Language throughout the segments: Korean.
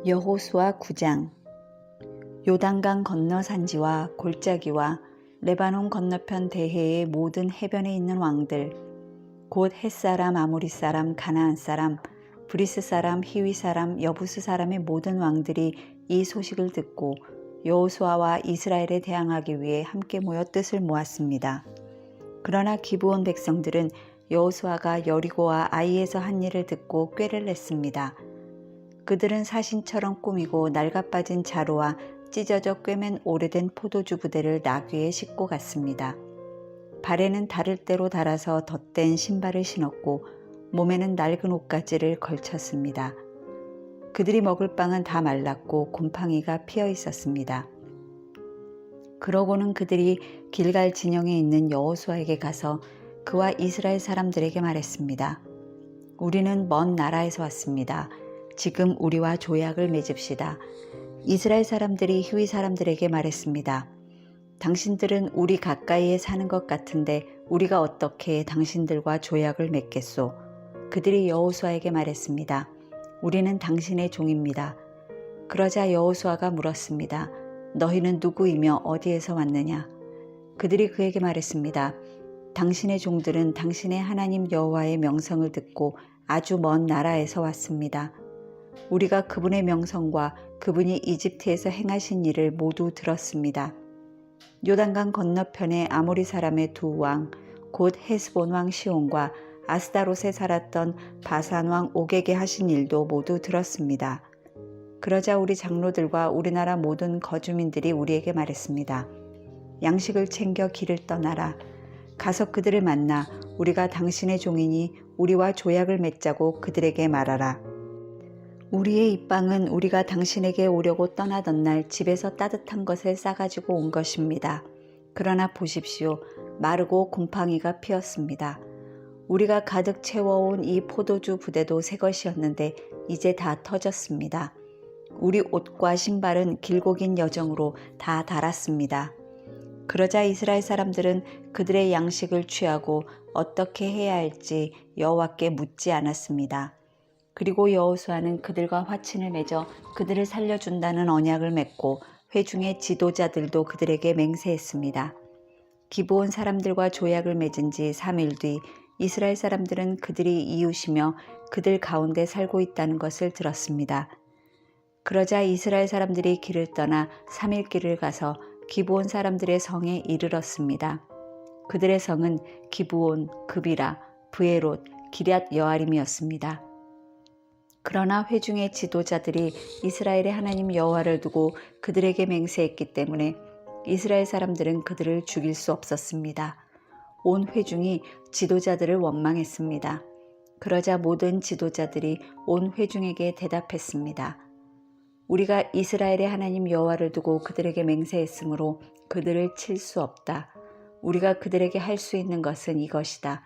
여호수아 9장. 요단강 건너 산지와 골짜기와 레바논 건너편 대해의 모든 해변에 있는 왕들, 곧 헷사람, 아모리 사람, 가나안 사람, 브리스 사람, 히위 사람, 여부스 사람의 모든 왕들이 이 소식을 듣고 여호수아와 이스라엘에 대항하기 위해 함께 모여 뜻을 모았습니다. 그러나 기브온 백성들은 여호수아가 여리고와 아이에서 한 일을 듣고 꾀를 냈습니다. 그들은 사신처럼 꾸미고 낡아빠진 자루와 찢어져 꿰맨 오래된 포도주 부대를 나귀에 싣고 갔습니다. 발에는 다를 대로 달아서 덧댄 신발을 신었고 몸에는 낡은 옷가지를 걸쳤습니다. 그들이 먹을 빵은 다 말랐고 곰팡이가 피어 있었습니다. 그러고는 그들이 길갈 진영에 있는 여호수아에게 가서 그와 이스라엘 사람들에게 말했습니다. 우리는 먼 나라에서 왔습니다. 지금 우리와 조약을 맺읍시다. 이스라엘 사람들이 히위 사람들에게 말했습니다. 당신들은 우리 가까이에 사는 것 같은데 우리가 어떻게 당신들과 조약을 맺겠소? 그들이 여호수아에게 말했습니다. 우리는 당신의 종입니다. 그러자 여호수아가 물었습니다. 너희는 누구이며 어디에서 왔느냐? 그들이 그에게 말했습니다. 당신의 종들은 당신의 하나님 여호와의 명성을 듣고 아주 먼 나라에서 왔습니다. 우리가 그분의 명성과 그분이 이집트에서 행하신 일을 모두 들었습니다. 요단강 건너편의 아모리 사람의 두 왕, 곧 헤스본 왕 시온과 아스다롯에 살았던 바산 왕 옥에게 하신 일도 모두 들었습니다. 그러자 우리 장로들과 우리나라 모든 거주민들이 우리에게 말했습니다. 양식을 챙겨 길을 떠나라. 가서 그들을 만나 우리가 당신의 종이니 우리와 조약을 맺자고 그들에게 말하라. 우리의 입방은 우리가 당신에게 오려고 떠나던 날 집에서 따뜻한 것을 싸가지고 온 것입니다. 그러나 보십시오. 마르고 곰팡이가 피었습니다. 우리가 가득 채워온 이 포도주 부대도 새 것이었는데 이제 다 터졌습니다. 우리 옷과 신발은 길고 긴 여정으로 다 닳았습니다. 그러자 이스라엘 사람들은 그들의 양식을 취하고 어떻게 해야 할지 여호와께 묻지 않았습니다. 그리고 여호수아는 그들과 화친을 맺어 그들을 살려준다는 언약을 맺고 회중의 지도자들도 그들에게 맹세했습니다. 기브온 사람들과 조약을 맺은 지 3일 뒤 이스라엘 사람들은 그들이 이웃이며 그들 가운데 살고 있다는 것을 들었습니다. 그러자 이스라엘 사람들이 길을 떠나 3일 길을 가서 기브온 사람들의 성에 이르렀습니다. 그들의 성은 기브온, 그비라, 브에롯, 기럇 여아림이었습니다. 그러나 회중의 지도자들이 이스라엘의 하나님 여호와를 두고 그들에게 맹세했기 때문에 이스라엘 사람들은 그들을 죽일 수 없었습니다. 온 회중이 지도자들을 원망했습니다. 그러자 모든 지도자들이 온 회중에게 대답했습니다. 우리가 이스라엘의 하나님 여호와를 두고 그들에게 맹세했으므로 그들을 칠 수 없다. 우리가 그들에게 할 수 있는 것은 이것이다.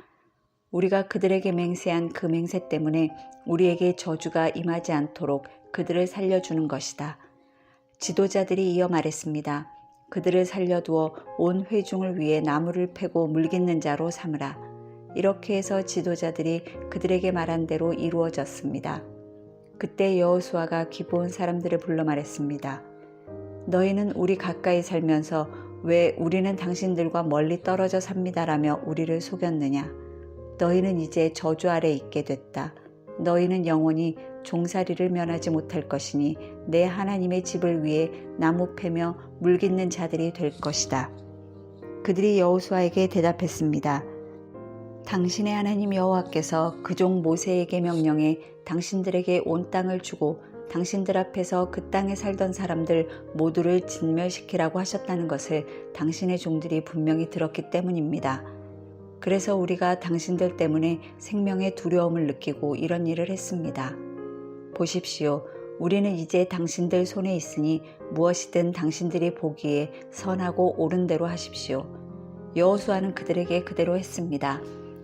우리가 그들에게 맹세한 그 맹세 때문에 우리에게 저주가 임하지 않도록 그들을 살려주는 것이다. 지도자들이 이어 말했습니다. 그들을 살려두어 온 회중을 위해 나무를 패고 물깃는 자로 삼으라. 이렇게 해서 지도자들이 그들에게 말한 대로 이루어졌습니다. 그때 여호수아가 기브온 사람들을 불러 말했습니다. 너희는 우리 가까이 살면서 왜 우리는 당신들과 멀리 떨어져 삽니다라며 우리를 속였느냐? 너희는 이제 저주 아래 있게 됐다. 너희는 영원히 종살이를 면하지 못할 것이니 내 하나님의 집을 위해 나무 패며 물깃는 자들이 될 것이다. 그들이 여호수아에게 대답했습니다. 당신의 하나님 여호와께서 그 종 모세에게 명령해 당신들에게 온 땅을 주고 당신들 앞에서 그 땅에 살던 사람들 모두를 진멸시키라고 하셨다는 것을 당신의 종들이 분명히 들었기 때문입니다. 그래서 우리가 당신들 때문에 생명의 두려움을 느끼고 이런 일을 했습니다. 보십시오. 우리는 이제 당신들 손에 있으니 무엇이든 당신들이 보기에 선하고 옳은 대로 하십시오. 여호수아는 그들에게 그대로 했습니다.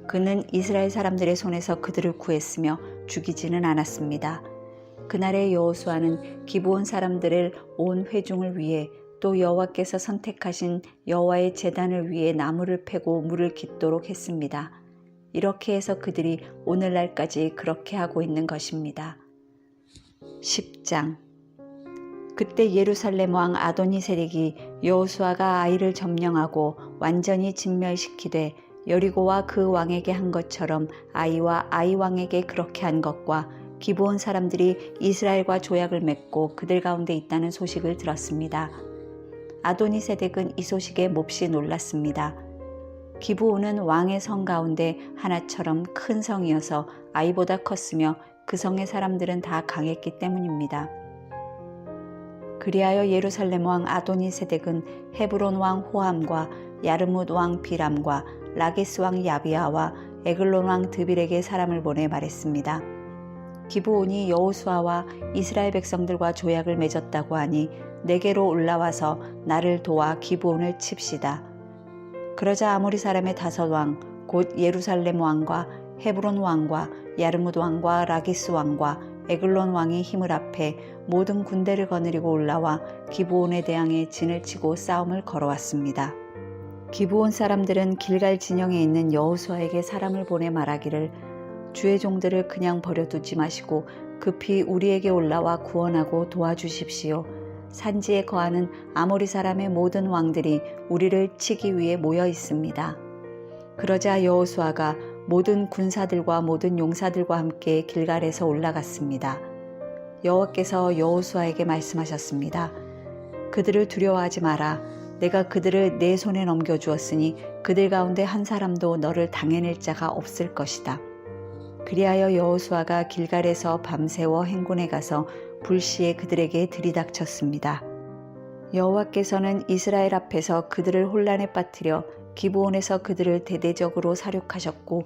그는 이스라엘 사람들의 손에서 그들을 구했으며 죽이지는 않았습니다. 그날의 여호수아는 기브온 사람들을 온 회중을 위해 또 여호와께서 선택하신 여호와의 제단을 위해 나무를 패고 물을 깃도록 했습니다. 이렇게 해서 그들이 오늘날까지 그렇게 하고 있는 것입니다. 10장. 그때 예루살렘 왕 아도니세덱이 여호수아가 아이를 점령하고 완전히 진멸시키되 여리고와 그 왕에게 한 것처럼 아이와 아이 왕에게 그렇게 한 것과 기브온 사람들이 이스라엘과 조약을 맺고 그들 가운데 있다는 소식을 들었습니다. 아도니세덱은 이 소식에 몹시 놀랐습니다. 기브온은 왕의 성 가운데 하나처럼 큰 성이어서 아이보다 컸으며 그 성의 사람들은 다 강했기 때문입니다. 그리하여 예루살렘 왕 아도니세덱은 헤브론 왕 호함과 야르뭇 왕 비람과 라기스 왕 야비아와 에글론 왕 드빌에게 사람을 보내 말했습니다. 기브온이 여호수아와 이스라엘 백성들과 조약을 맺었다고 하니 내게로 올라와서 나를 도와 기브온을 칩시다. 그러자 아모리 사람의 5왕 곧 예루살렘 왕과 헤브론 왕과 야르뭇 왕과 라기스 왕과 에글론 왕이 힘을 합해 모든 군대를 거느리고 올라와 기브온에 대항해 진을 치고 싸움을 걸어왔습니다. 기브온 사람들은 길갈 진영에 있는 여호수아에게 사람을 보내 말하기를 주의 종들을 그냥 버려두지 마시고 급히 우리에게 올라와 구원하고 도와주십시오. 산지에 거하는 아모리 사람의 모든 왕들이 우리를 치기 위해 모여 있습니다. 그러자 여호수아가 모든 군사들과 모든 용사들과 함께 길갈에서 올라갔습니다. 여호와께서 여호수아에게 말씀하셨습니다. 그들을 두려워하지 마라. 내가 그들을 내 손에 넘겨주었으니 그들 가운데 한 사람도 너를 당해낼 자가 없을 것이다. 그리하여 여호수아가 길갈에서 밤새워 행군에 가서 불시에 그들에게 들이닥쳤습니다. 여호와께서는 이스라엘 앞에서 그들을 혼란에 빠뜨려 기브온에서 그들을 대대적으로 사륙하셨고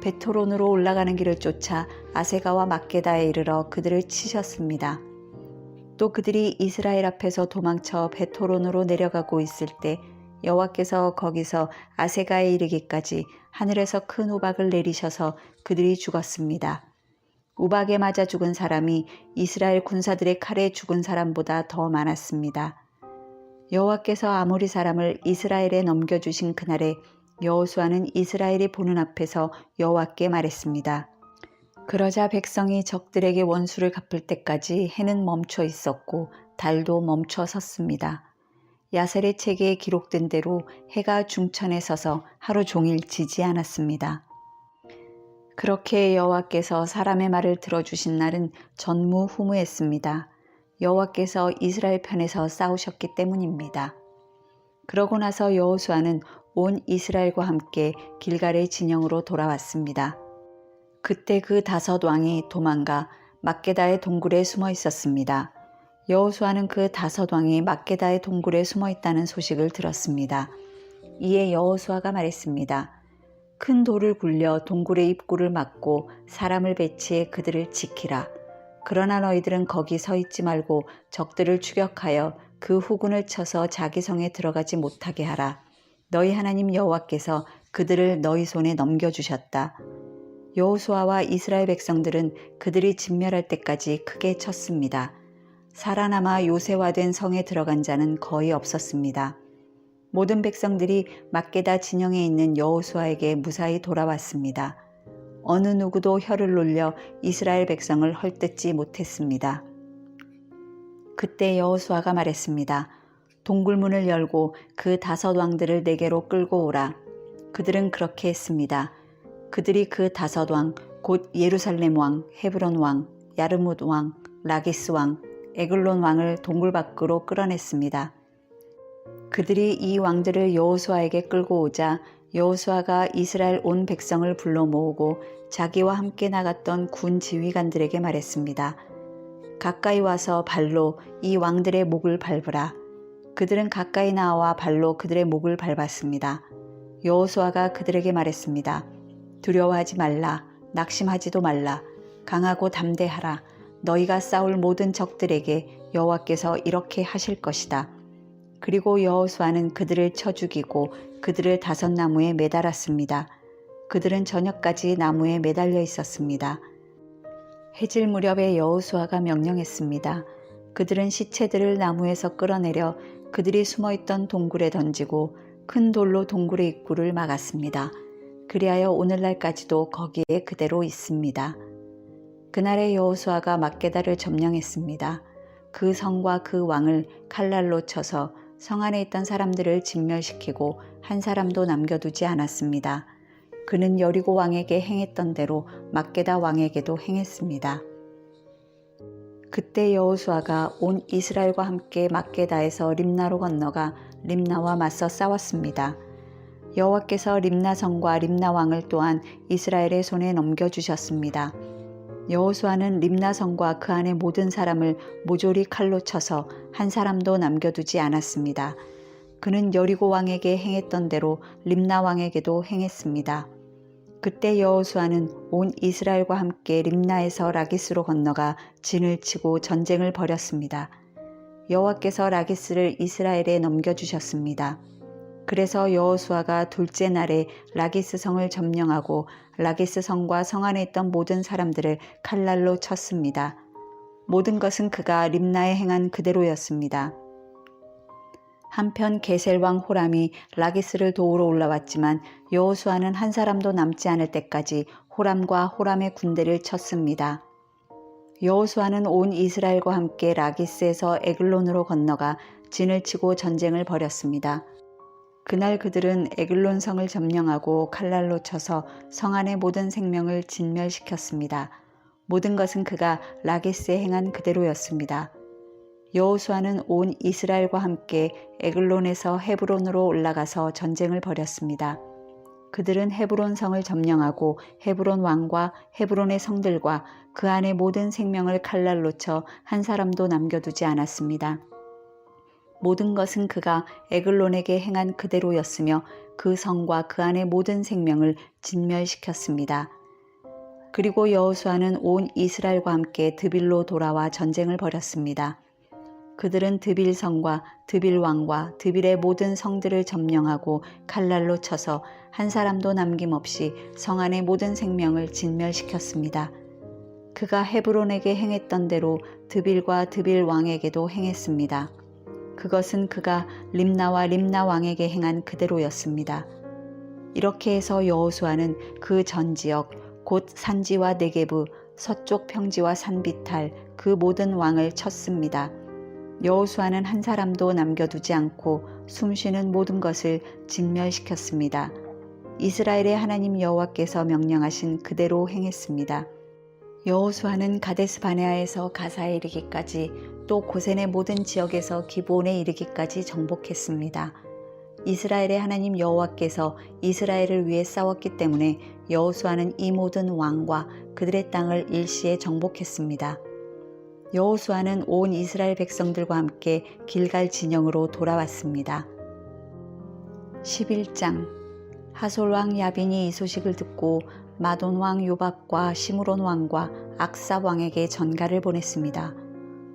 베토론으로 올라가는 길을 쫓아 아세가와 막게다에 이르러 그들을 치셨습니다. 또 그들이 이스라엘 앞에서 도망쳐 베토론으로 내려가고 있을 때 여호와께서 거기서 아세가에 이르기까지 하늘에서 큰 우박을 내리셔서 그들이 죽었습니다. 우박에 맞아 죽은 사람이 이스라엘 군사들의 칼에 죽은 사람보다 더 많았습니다. 여호와께서 아모리 사람을 이스라엘에 넘겨주신 그날에 여호수아는 이스라엘이 보는 앞에서 여호와께 말했습니다. 그러자 백성이 적들에게 원수를 갚을 때까지 해는 멈춰 있었고 달도 멈춰 섰습니다. 야셀의 책에 기록된 대로 해가 중천에 서서 하루 종일 지지 않았습니다. 그렇게 여호와께서 사람의 말을 들어주신 날은 전무후무했습니다. 여호와께서 이스라엘 편에서 싸우셨기 때문입니다. 그러고 나서 여호수아는 온 이스라엘과 함께 길갈의 진영으로 돌아왔습니다. 그때 그 5왕이 도망가 막게다의 동굴에 숨어 있었습니다. 여호수아는 그 5왕이 막게다의 동굴에 숨어 있다는 소식을 들었습니다. 이에 여호수아가 말했습니다. 큰 돌을 굴려 동굴의 입구를 막고 사람을 배치해 그들을 지키라. 그러나 너희들은 거기 서 있지 말고 적들을 추격하여 그 후군을 쳐서 자기 성에 들어가지 못하게 하라. 너희 하나님 여호와께서 그들을 너희 손에 넘겨주셨다. 여호수아와 이스라엘 백성들은 그들이 진멸할 때까지 크게 쳤습니다. 살아남아 요새화된 성에 들어간 자는 거의 없었습니다. 모든 백성들이 막게다 진영에 있는 여호수아에게 무사히 돌아왔습니다. 어느 누구도 혀를 놀려 이스라엘 백성을 헐뜯지 못했습니다. 그때 여호수아가 말했습니다. 동굴문을 열고 그 5왕들을 내게로 끌고 오라. 그들은 그렇게 했습니다. 그들이 그 5왕 곧 예루살렘 왕, 헤브론 왕, 야르뭇 왕, 라기스 왕, 에글론 왕을 동굴 밖으로 끌어냈습니다. 그들이 이 왕들을 여호수아에게 끌고 오자 여호수아가 이스라엘 온 백성을 불러 모으고 자기와 함께 나갔던 군 지휘관들에게 말했습니다. 가까이 와서 발로 이 왕들의 목을 밟으라. 그들은 가까이 나와 발로 그들의 목을 밟았습니다. 여호수아가 그들에게 말했습니다. 두려워하지 말라. 낙심하지도 말라. 강하고 담대하라. 너희가 싸울 모든 적들에게 여호와께서 이렇게 하실 것이다. 그리고 여호수아는 그들을 쳐 죽이고 그들을 5나무에 매달았습니다. 그들은 저녁까지 나무에 매달려 있었습니다. 해질 무렵에 여호수아가 명령했습니다. 그들은 시체들을 나무에서 끌어내려 그들이 숨어있던 동굴에 던지고 큰 돌로 동굴의 입구를 막았습니다. 그리하여 오늘날까지도 거기에 그대로 있습니다. 그날에 여호수아가 막게다를 점령했습니다. 그 성과 그 왕을 칼날로 쳐서 성 안에 있던 사람들을 진멸시키고 한 사람도 남겨두지 않았습니다. 그는 여리고 왕에게 행했던 대로 막게다 왕에게도 행했습니다. 그때 여호수아가 온 이스라엘과 함께 막게다에서 림나로 건너가 림나와 맞서 싸웠습니다. 여호와께서 림나 성과 림나 왕을 또한 이스라엘의 손에 넘겨주셨습니다. 여호수아는 림나 성과 그 안의 모든 사람을 모조리 칼로 쳐서 한 사람도 남겨두지 않았습니다. 그는 여리고 왕에게 행했던 대로 림나 왕에게도 행했습니다. 그때 여호수아는 온 이스라엘과 함께 림나에서 라기스로 건너가 진을 치고 전쟁을 벌였습니다. 여호와께서 라기스를 이스라엘에 넘겨주셨습니다. 그래서 여호수아가 둘째 날에 라기스 성을 점령하고 라기스 성과 성 안에 있던 모든 사람들을 칼날로 쳤습니다. 모든 것은 그가 림나에 행한 그대로였습니다. 한편 게셀 왕 호람이 라기스를 도우러 올라왔지만 여호수아는 한 사람도 남지 않을 때까지 호람과 호람의 군대를 쳤습니다. 여호수아는 온 이스라엘과 함께 라기스에서 에글론으로 건너가 진을 치고 전쟁을 벌였습니다. 그날 그들은 에글론 성을 점령하고 칼날로 쳐서 성 안의 모든 생명을 진멸시켰습니다. 모든 것은 그가 라기스에 행한 그대로였습니다. 여호수아는 온 이스라엘과 함께 에글론에서 헤브론으로 올라가서 전쟁을 벌였습니다. 그들은 헤브론 성을 점령하고 헤브론 왕과 헤브론의 성들과 그 안의 모든 생명을 칼날로 쳐 한 사람도 남겨두지 않았습니다. 모든 것은 그가 에글론에게 행한 그대로였으며 그 성과 그 안의 모든 생명을 진멸시켰습니다. 그리고 여호수아는 온 이스라엘과 함께 드빌로 돌아와 전쟁을 벌였습니다. 그들은 드빌 성과 드빌 왕과 드빌의 모든 성들을 점령하고 칼날로 쳐서 한 사람도 남김없이 성 안의 모든 생명을 진멸시켰습니다. 그가 헤브론에게 행했던 대로 드빌과 드빌 왕에게도 행했습니다. 그것은 그가 림나와 림나 왕에게 행한 그대로였습니다. 이렇게 해서 여호수아는 그 전 지역 곧 산지와 네게브 서쪽 평지와 산비탈 그 모든 왕을 쳤습니다. 여호수아는 한 사람도 남겨두지 않고 숨쉬는 모든 것을 진멸시켰습니다. 이스라엘의 하나님 여호와께서 명령하신 그대로 행했습니다. 여호수아는 가데스 바네아에서 가사에 이르기까지 또 고센의 모든 지역에서 기브온에 이르기까지 정복했습니다. 이스라엘의 하나님 여호와께서 이스라엘을 위해 싸웠기 때문에 여호수아는 이 모든 왕과 그들의 땅을 일시에 정복했습니다. 여호수아는 온 이스라엘 백성들과 함께 길갈 진영으로 돌아왔습니다. 11장 하솔 왕 야빈이 이 소식을 듣고 마돈 왕 요밥과 시므론 왕과 악삽 왕에게 전가를 보냈습니다.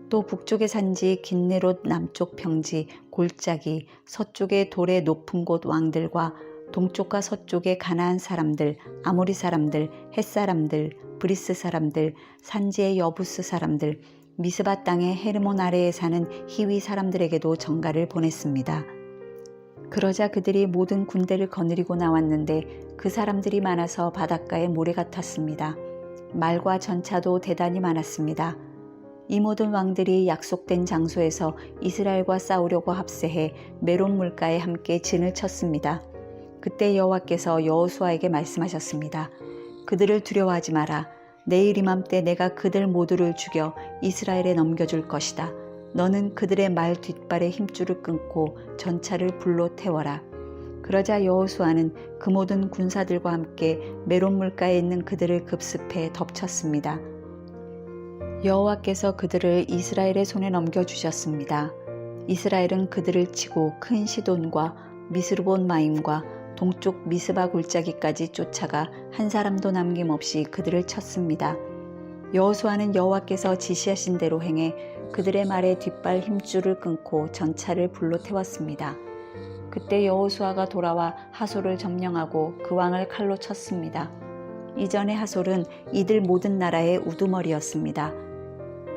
또 북쪽의 산지 긴네롯 남쪽 평지 골짜기 서쪽의 돌의 높은 곳 왕들과 동쪽과 서쪽의 가나안 사람들 아모리 사람들 헷 사람들 브리스 사람들 산지의 여부스 사람들 미스바 땅의 헤르몬 아래에 사는 히위 사람들에게도 전가를 보냈습니다. 그러자 그들이 모든 군대를 거느리고 나왔는데 그 사람들이 많아서 바닷가의 모래 같았습니다. 말과 전차도 대단히 많았습니다. 이 모든 왕들이 약속된 장소에서 이스라엘과 싸우려고 합세해 메론 물가에 함께 진을 쳤습니다. 그때 여호와께서 여호수아에게 말씀하셨습니다. 그들을 두려워하지 마라. 내일 이맘때 내가 그들 모두를 죽여 이스라엘에 넘겨줄 것이다. 너는 그들의 말 뒷발의 힘줄을 끊고 전차를 불로 태워라. 그러자 여호수아는 그 모든 군사들과 함께 메론 물가에 있는 그들을 급습해 덮쳤습니다. 여호와께서 그들을 이스라엘의 손에 넘겨주셨습니다. 이스라엘은 그들을 치고 큰 시돈과 미스르본 마임과 동쪽 미스바 골짜기까지 쫓아가 한 사람도 남김없이 그들을 쳤습니다. 여호수아는 여호와께서 지시하신 대로 행해 그들의 말에 뒷발 힘줄을 끊고 전차를 불로 태웠습니다. 그때 여호수아가 돌아와 하솔을 점령하고 그 왕을 칼로 쳤습니다. 이전에 하솔은 이들 모든 나라의 우두머리였습니다.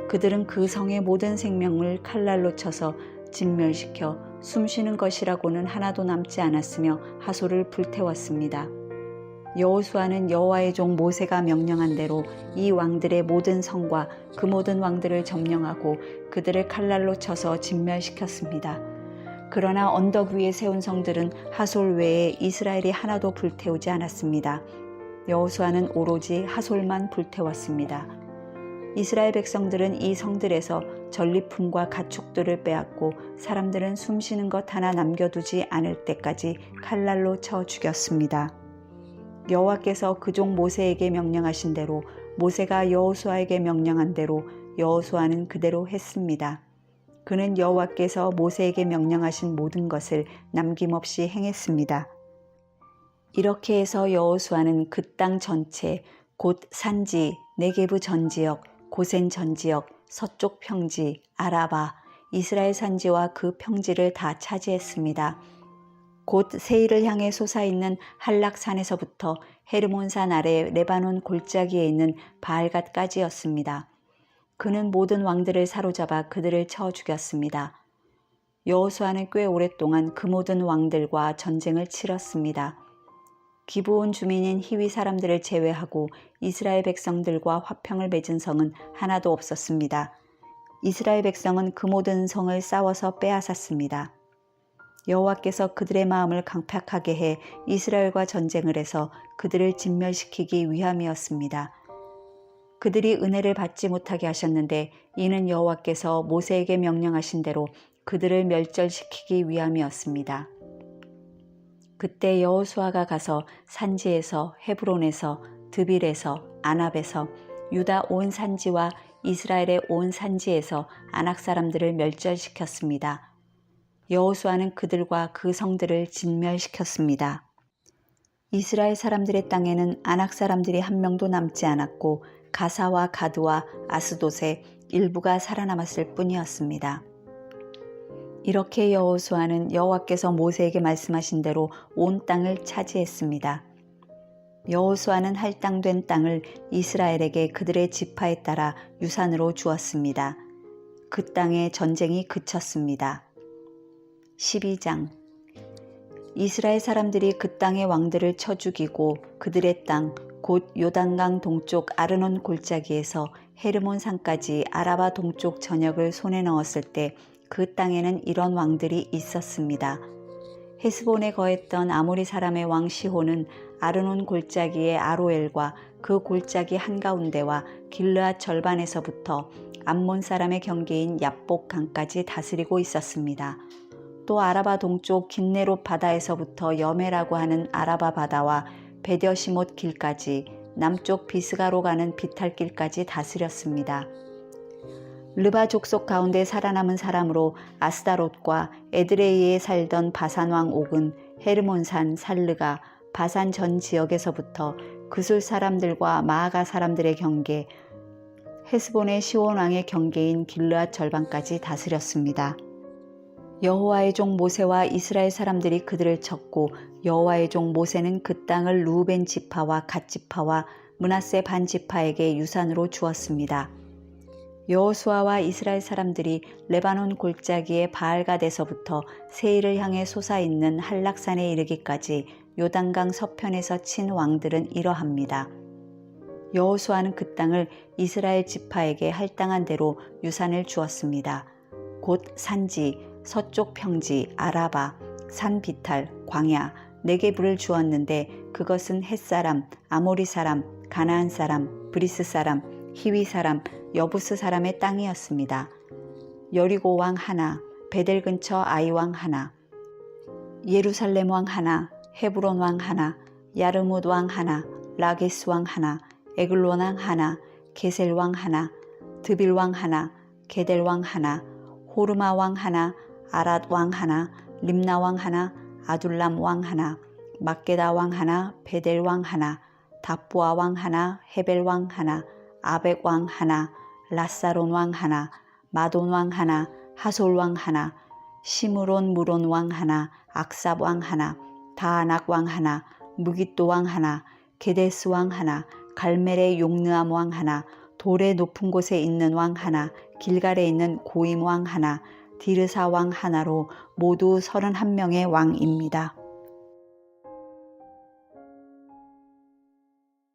그들은 그 성의 모든 생명을 칼날로 쳐서 진멸시켜 숨쉬는 것이라고는 하나도 남지 않았으며 하솔을 불태웠습니다. 여호수아는 여호와의 종 모세가 명령한 대로 이 왕들의 모든 성과 그 모든 왕들을 점령하고 그들을 칼날로 쳐서 진멸시켰습니다. 그러나 언덕 위에 세운 성들은 하솔 외에 이스라엘이 하나도 불태우지 않았습니다. 여호수아는 오로지 하솔만 불태웠습니다. 이스라엘 백성들은 이 성들에서 전리품과 가축들을 빼앗고 사람들은 숨쉬는 것 하나 남겨두지 않을 때까지 칼날로 쳐 죽였습니다. 여호와께서 그 종 모세에게 명령하신 대로 모세가 여호수아에게 명령한 대로 여호수아는 그대로 했습니다. 그는 여호와께서 모세에게 명령하신 모든 것을 남김없이 행했습니다. 이렇게 해서 여호수아는 그 땅 전체, 곧 산지, 네게브 전 지역, 고센 전 지역, 서쪽 평지, 아라바, 이스라엘 산지와 그 평지를 다 차지했습니다. 곧 세일을 향해 솟아있는 한락산에서부터 헤르몬산 아래 레바논 골짜기에 있는 바알갓까지였습니다. 그는 모든 왕들을 사로잡아 그들을 쳐 죽였습니다. 여호수아는 꽤 오랫동안 그 모든 왕들과 전쟁을 치렀습니다. 기브온 주민인 히위 사람들을 제외하고 이스라엘 백성들과 화평을 맺은 성은 하나도 없었습니다. 이스라엘 백성은 그 모든 성을 싸워서 빼앗았습니다. 여호와께서 그들의 마음을 강팍하게 해 이스라엘과 전쟁을 해서 그들을 진멸시키기 위함이었습니다. 그들이 은혜를 받지 못하게 하셨는데 이는 여호와께서 모세에게 명령하신 대로 그들을 멸절시키기 위함이었습니다. 그때 여호수아가 가서 산지에서 헤브론에서 드빌에서 아납에서 유다 온 산지와 이스라엘의 온 산지에서 아낙 사람들을 멸절시켰습니다. 여호수아는 그들과 그 성들을 진멸시켰습니다. 이스라엘 사람들의 땅에는 아낙 사람들이 한 명도 남지 않았고 가사와 가드와 아스돗의 일부가 살아남았을 뿐이었습니다. 이렇게 여호수아는 여호와께서 모세에게 말씀하신 대로 온 땅을 차지했습니다. 여호수아는 할당된 땅을 이스라엘에게 그들의 지파에 따라 유산으로 주었습니다. 그 땅에 전쟁이 그쳤습니다. 12장 이스라엘 사람들이 그 땅의 왕들을 쳐 죽이고 그들의 땅 곧 요단강 동쪽 아르논 골짜기에서 헤르몬 산까지 아라바 동쪽 전역을 손에 넣었을 때 그 땅에는 이런 왕들이 있었습니다. 헤스본에 거했던 아모리 사람의 왕 시혼은 아르논 골짜기의 아로엘과 그 골짜기 한가운데와 길르앗 절반에서부터 암몬 사람의 경계인 얍복 강까지 다스리고 있었습니다. 또 아라바 동쪽 긴네롯 바다에서부터 여메라고 하는 아라바 바다와 베뎌시못 길까지 남쪽 비스가로 가는 비탈길까지 다스렸습니다. 르바 족속 가운데 살아남은 사람으로 아스다롯과 에드레이에 살던 바산 왕 옥은 헤르몬산 살르가 바산 전 지역에서부터 그술 사람들과 마아가 사람들의 경계, 헤스본의 시온 왕의 경계인 길르앗 절반까지 다스렸습니다. 여호와의 종 모세와 이스라엘 사람들이 그들을 쳤고 여호와의 종 모세는 그 땅을 루벤 지파와 갓 지파와 므낫세 반 지파에게 유산으로 주었습니다. 여호수아와 이스라엘 사람들이 레바논 골짜기의 바알갓에서부터 세일을 향해 솟아있는 한락산에 이르기까지 요단강 서편에서 친 왕들은 이러합니다. 여호수아는 그 땅을 이스라엘 지파에게 할당한 대로 유산을 주었습니다. 곧 산지, 서쪽 평지, 아라바, 산 비탈, 광야, 네게브를 주었는데 그것은 햇사람, 아모리 사람, 가나안 사람, 브리스 사람, 히위 사람, 여부스 사람의 땅이었습니다. 여리고 왕 하나, 베델 근처 아이 왕 하나, 예루살렘 왕 하나, 헤브론 왕 하나, 야르뭇 왕 하나, 라게스 왕 하나, 에글론 왕 하나, 게셀 왕 하나, 드빌 왕 하나, 게델 왕 하나, 호르마 왕 하나, 아랏 왕 하나, 림나 왕 하나, 아둘람 왕 하나, 막게다 왕 하나, 베델 왕 하나, 다부아 왕 하나, 헤벨 왕 하나, 아벡 왕 하나, 라사론 왕 하나, 마돈 왕 하나, 하솔 왕 하나, 시므론 무론 왕 하나, 악삽 왕 하나, 다아낙 왕 하나, 무깃도 왕 하나, 게데스 왕 하나, 갈멜의 용느암 왕 하나, 돌의 높은 곳에 있는 왕 하나, 길갈에 있는 고임 왕 하나, 디르사 왕 하나로 모두 31명의 왕입니다.